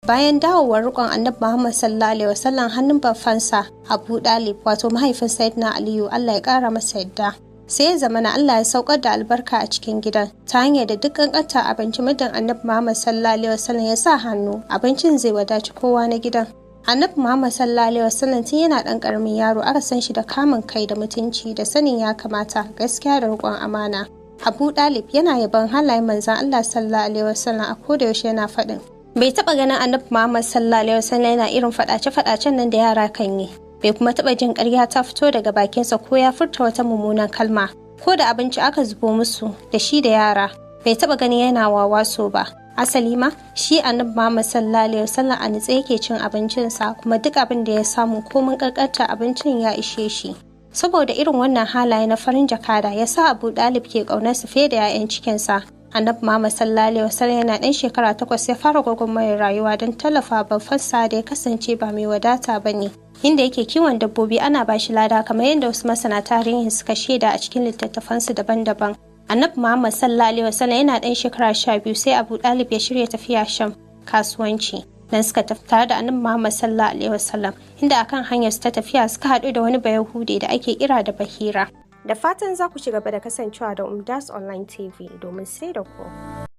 Bayan dawowar riƙon Annabi Muhammad sallallahu alaihi wasallam hannun baffansa Abu Dalib wato mahaifin Sayyidina Aliyu Allah ya ƙara masa yadda. Sai ya zamana Allah ya saukar da albarka a cikin gidan ta hanyar da duk ƙanƙanta abinci muddin Annabi Muhammad sallallahu alaihi wasallam ya sa hannu abincin zai wadaci kowa na gidan. Annabi Muhammad sallallahu alaihi wasallam tun yana ɗan ƙaramin yaro aka san shi da kamun kai da mutunci da sanin ya kamata, gaskiya da riƙon amana. Abu Dalib yana yaban halayen manzon Allah sallallahu alaihi wasallam a koda yaushe yana faɗin bai taɓa ganin Annabi Muhammad sallallahu alaihi wasallam yana irin faɗace-faɗacen nan da yara kan yi. Bai kuma taɓa jin ƙarya ta fito daga bakinsa ko ya furta wata mummunan kalma. Ko da abinci aka zubo musu da shi da yara, bai taɓa gani yana wawaso ba. Asali ma, shi Annabi Muhammad sallallahu alaihi wasallam a nutse yake cin abincinsa kuma duk abin da ya samu komin ƙanƙantar abincin ya ishe shi. Saboda irin wannan halaye na farin jakada ya sa Abu Dalib ke ƙaunarsa fiye da 'ya'yan cikinsa. Annabi Muhammad sallallahu alaihi wasallam yana ɗan shekara 8 ya fara gwagwarmayar rayuwa don tallafa babbansa da ya kasance ba mai wadata ba ne. Inda yake kiwon dabbobi ana ba shi lada kamar yadda wasu masana tarihi suka shaida a cikin littattafansu daban-daban. Annabi Muhammad sallallahu alaihi wasallam yana ɗan shekara 12 sai Abu Dalib ya shirya tafiya Sham kasuwanci. Dan suka tafi tare da Annabi Muhammad sallallahu alaihi wasallam inda akan hanyar su ta tafiya suka haɗu da wani Bayahude da ake kira da Bahira. Da fatan za ku ci gaba da kasancewa da Umdas Online TV domin sai da ku.